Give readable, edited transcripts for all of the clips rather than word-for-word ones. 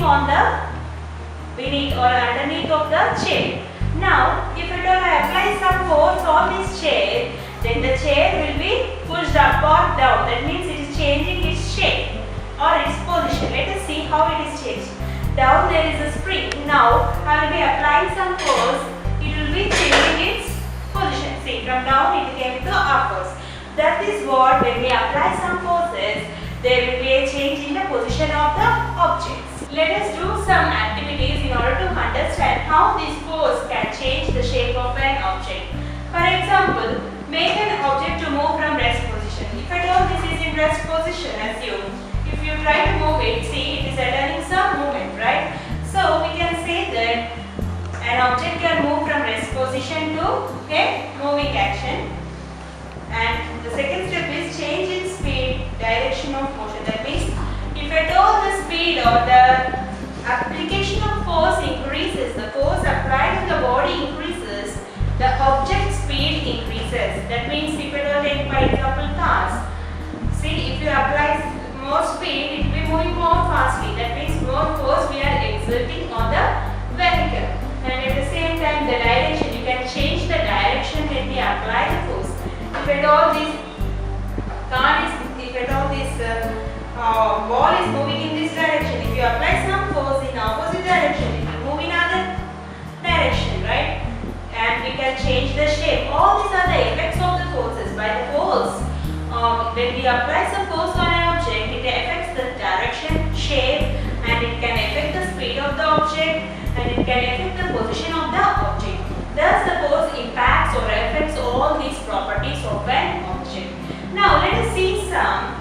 on the beneath or underneath of the chair. Now, if at all I apply some force on this chair, then the chair will be pushed up or down. That means it is changing its shape or its position. Let us see how it is changed. Down there is a spring. Now, I will be applying some force. It will be changing its position. See, from down it came to upwards. That is what, when we apply some forces, there will be a change in the position of the objects. Let us do some activities in order to understand how this force can change the shape of an object. For example, make an object to move from rest position. If at all this is in rest position, assume. If you try to move it, see it is undergoing some movement, right? So we can say that an object can move from rest position to a moving action. And the second step is change in speed, direction of motion. That means if at all the speed or the application of force increases, the force applied to the body increases, the object speed increases. That means if at all, take by example cars. See, if you apply more speed, it will be moving more fastly. That means more force we are exerting on the vehicle. And at the same time, the direction, you can change the direction when we apply the force. If at all this car is, if at all this ball is moving in this direction, if you apply some force in opposite direction, it will move in other direction, right? And we can change the shape. All these are the effects of the forces. By the force, when we apply some force on an object, it affects the direction, shape, and it can affect the speed of the object, and it can affect the position of the object. Thus, the force impacts or affects all these properties of an object. Now, let us see some.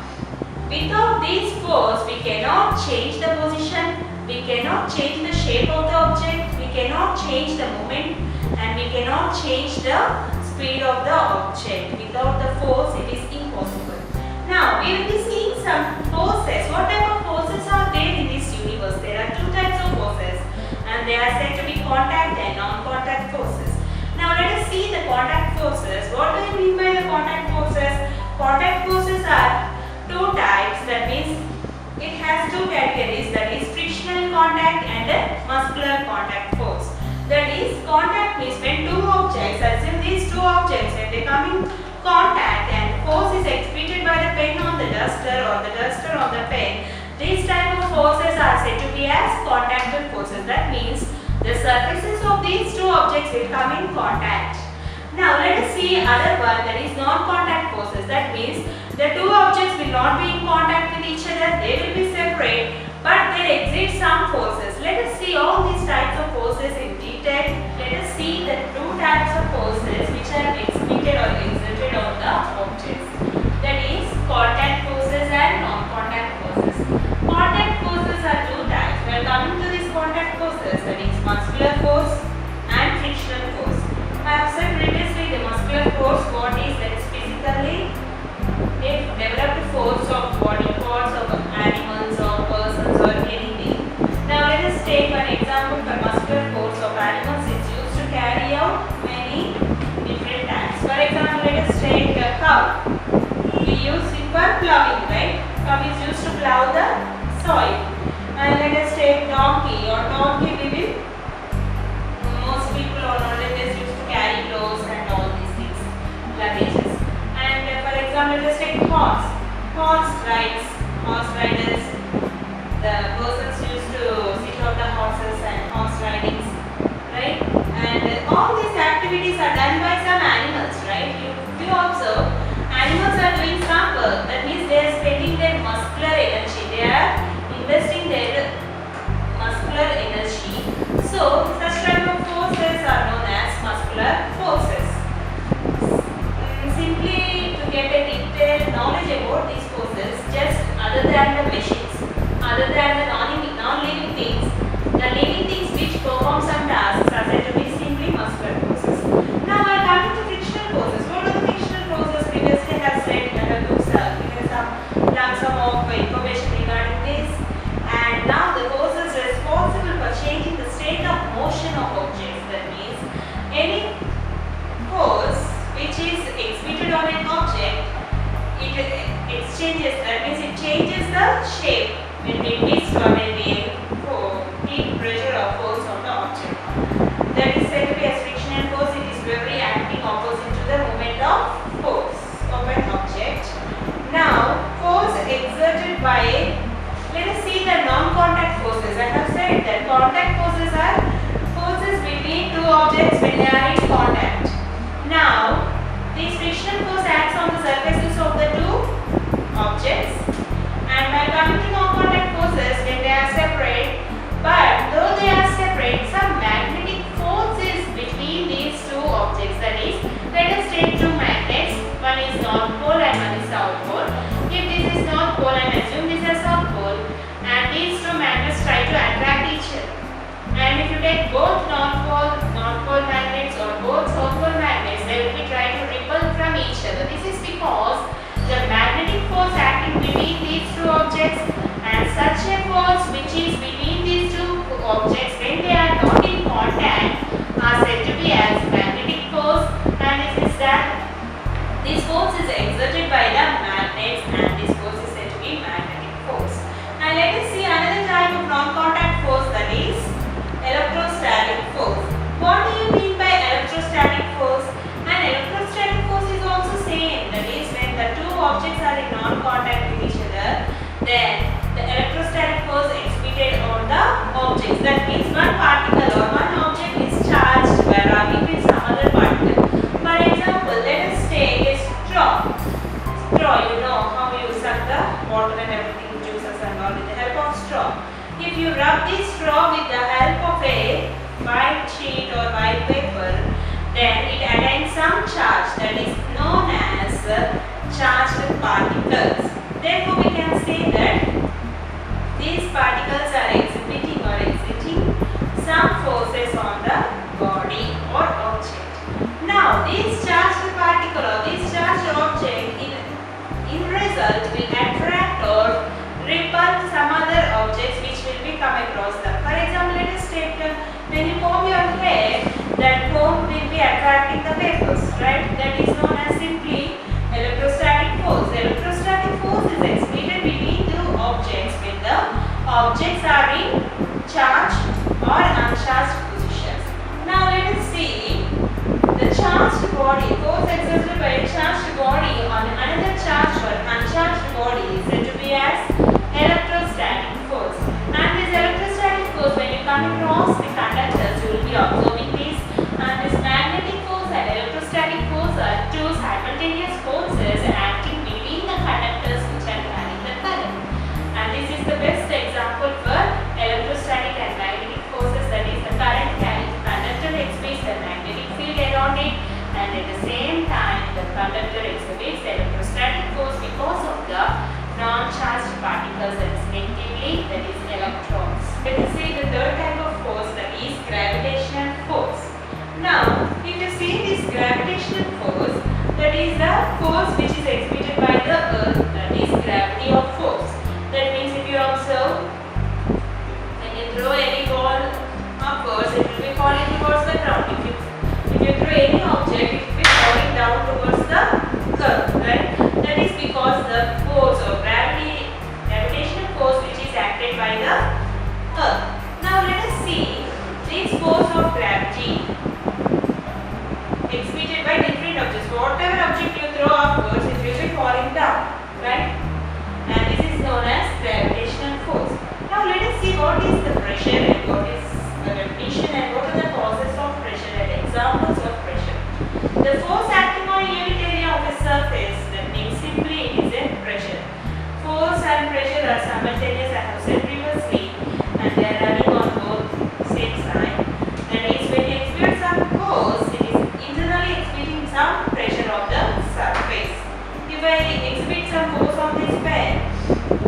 Without this force, we cannot change the position, we cannot change the shape of the object, we cannot change the moment, and we cannot change the speed of the object. Without the force, it is impossible. Now, we will be seeing some forces. What type of forces are there in this universe? There are two types of forces, and they are said to be contact and non-contact forces. Now, let us see the contact forces. What do you mean by the contact forces? Contact forces are two types. That means it has two categories. That is frictional contact and muscular contact force. That is, contact means when two objects, assume these two objects, when they come in contact and force is exerted by the pen on the duster or the duster on the pen, these type of forces are said to be as contactile forces. That means the surfaces of these two objects will come in contact. Now let us see other one, that is non-contact forces. That means the two objects will not be in contact with each other, they will be separate, but they exert some forces. Let us see all these types of forces in detail. Let us see the two types of forces which are exerted or exerted on the objects. That is contact forces and non-contact forces. Contact forces are two types. We are coming to these contact forces, that is muscular force and frictional force. I have said previously the muscular force, what is that is physically a developed force of body parts of animals or persons or anything. Now let us take an example for muscular force of animals. It's used to carry out many different tasks. For example, let us take a cow. We use it for plowing, right? Cow is used to plow the soil. And let us take donkey. On donkey we will, most people or nowadays used to carry clothes and all these things, luggages. And for example, let us take horse. Horse riders. The persons used to sit on the horses and horse ridings, right? And all these activities are done by some animals, right? If you observe, animals are doing some work. That means they are spending their muscular energy. They are investing their muscular energy. So, such type of forces are known as muscular forces. Simply to get a detailed knowledge about these forces, just other than the machines, other than the non-living things, the living things which perform some tasks are said to be simply muscular forces. Now we are coming to frictional forces. What are the frictional forces? Previously I have said in the books, given some lump sum of information regarding this. And now the forces responsible for changing the state of motion of objects. That means any force which is exerted on an object, it exchanges, that means it changes the shape when we mix or when we objects, and such a force which is between these two objects when they are not in contact are said to be as magnetic force, and it is that this force is exerted by the magnets, and this force is said to be magnetic force. And let us see another type of non-contact force, that is electrostatic force. What do you mean by electrostatic force? And electrostatic force is also same, that is when the two objects are in non-contact with each other, then the electrostatic force exerted on the objects. That means one particle or one object is charged by rubbing with some other particle. For example, let us take a straw. Straw, you know how you suck the water and everything, juices and all with the help of straw. If you rub this straw with the help of a white sheet or white paper, then it attains some charge, that is known as charged particles. Therefore, we can say that these particles are exhibiting or exerting some forces on the body or object. Now, this charged particle or this charged object in result will attract or repel some other objects which will be come across them. For example, let us take when you comb your hair, that comb will be attracting the papers, right? That is known as simply electrostatic force. Electrostatic force is exerted between two objects when the objects are in charged or uncharged positions. Now let us see the charged body. Force exerted by a charged body on another charged or uncharged body is said to be as electrostatic force. And this electrostatic force, when you come across the conductors, you will be observing this. And this magnetic force and electrostatic force are two simultaneous forces acting between the conductors which are carrying the current. And this is the best example for electrostatic and magnetic forces, that is the current carrying conductor exhibits the magnetic field around it, and at the same time the conductor exhibits the electrostatic force because of the non-charged particles respectively, that is electrons. Let us see the third type of force, that is gravitational force. Now, if you see this gravitational force, that is the force which is exhibited by the earth, that is gravity of force. That means if you observe, when you throw any ball upwards, it will be falling towards the ground. If you throw any object, it will be falling down towards the earth, right? That is because the force or gravitational force which is acted by the earth. Now let us see this force of gravity exhibited by different objects. Whatever object you throw upwards, it will be falling down, right? And this is known as gravitational force. Now let us see what is the pressure and what is the definition and what are the causes of pressure and examples of pressure. The force acting on a unit area of a surface, that means simply it is a pressure. Force and pressure are simultaneous, I have said previously, and they are running on both same side. That is, when you exert some force, it is internally exerting some pressure on the surface. If I exhibit some force on this pen,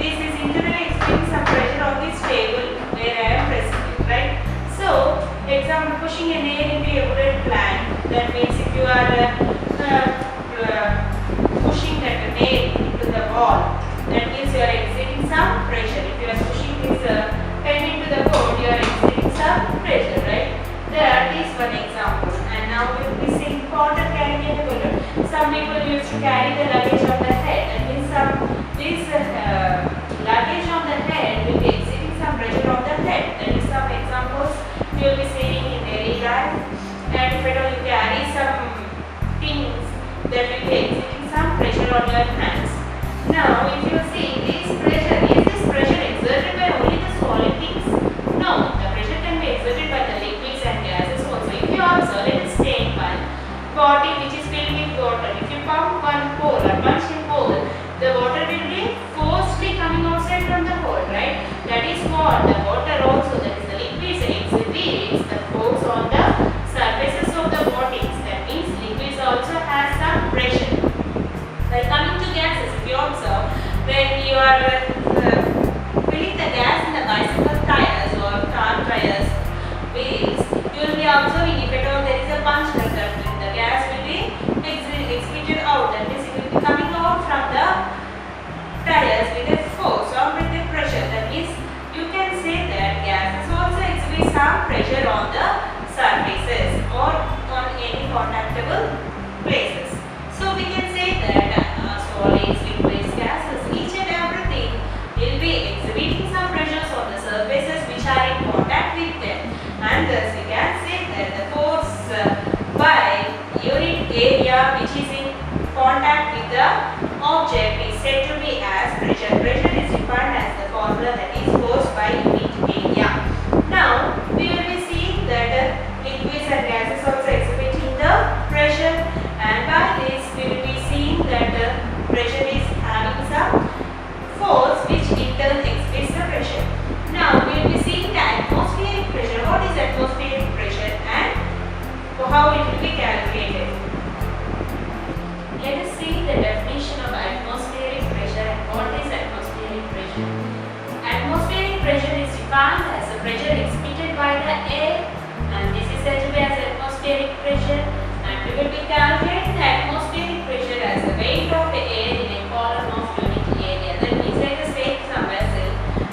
this is internally exerting some pressure on this table where I am pressing it, right? So, example, pushing a nail into a wooden plank, that means if you are pushing that nail into the wall, that means you are exerting some pressure. If you are pushing this pen into the board, you are exerting some pressure, right? There is one example. And now we will be seeing important carrying a balloon. Some people used to carry the luggage on the head. That means this luggage on the head will be exerting some pressure on the head. That is some examples you will be seeing in daily life. And if at all you carry some things, that will be exerting some pressure on your hands. Now, if you see this pressure, is this pressure exerted by only the solid things? No, the pressure can be exerted by the liquids and gases also. If you observe, let us take one bottle which is filled with water. If you pump one hole or punch a hole, the water will be forcefully coming outside from the hole, right? That is what the water also, that is the liquids, exhibits the force on the surfaces of the bodies. That means liquids also has some pressure. By coming to gases, if you observe, when you are filling the gas in the bicycle tires or car tires wheels, you will be observing if at all there is a punch that the gas will be exhibited out, some pressure on the surfaces or on any contactable places. So we can say that solids, liquids, gases, each and everything will be exhibiting some pressures on the surfaces which are in contact with them, and thus we can say that the force by unit area which is in contact with the object is said to be as pressure. Pressure is defined as the formula that is force by unit area. Now we will be seeing that liquids and gases also exhibiting the pressure, and by this we will be seeing that pressure is having some force which in turn exhibits the pressure. Now we will be seeing the atmospheric pressure. What is atmospheric pressure and how it will be calculated? Let us see the definition of atmospheric pressure and what is atmospheric pressure. Atmospheric pressure is defined as the pressure exhibited by the air, and this is said to be as atmospheric pressure, and we will be calculating the atmospheric pressure as the weight of the air in a column of unit area. That means let us take some vessel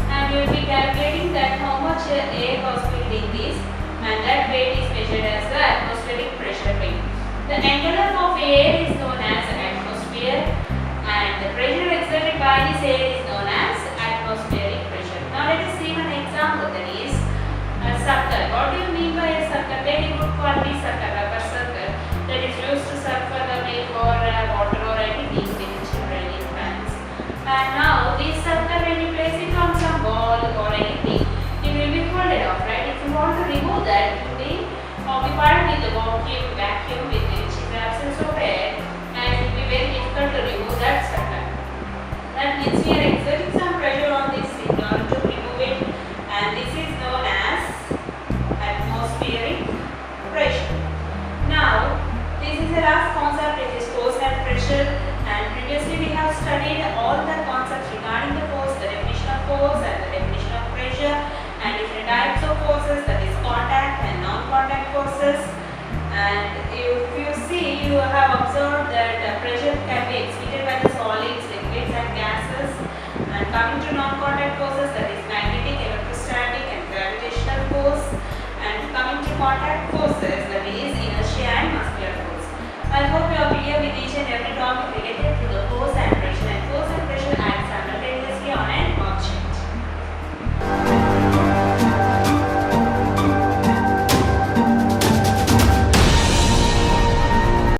and we will be calculating that how much air was filled in this, and that weight is measured as the atmospheric pressure weight. The envelope of air is known as atmosphere, and the pressure exerted by this air is known as atmospheric pressure. Now let us see one example, that is a circle. What do you mean by a circle? Very good quality circle, rubber circle that is used to circle the milk or water or anything with children in fans. And now this circle, when you place it on some ball or anything, it will be folded off, right? If you want to remove that, it will be occupied with the vacuum with which is the absence of air, and it will be very difficult to remove that circle. That means we are exerting some pressure on this in order to remove it, and this is known as atmospheric pressure. Now this is a rough concept, it is force and pressure, and previously we have studied all the concepts regarding the force, the definition of force and the definition of pressure, and different types of forces, that is contact and non-contact forces. And if you see, you have observed that pressure can be exhibited by the solids, liquids and gases. And coming to non-contact forces, that is magnetic, electrostatic and gravitational force. And coming to contact forces, that is inertia and muscular force. I hope you are clear with each and every topic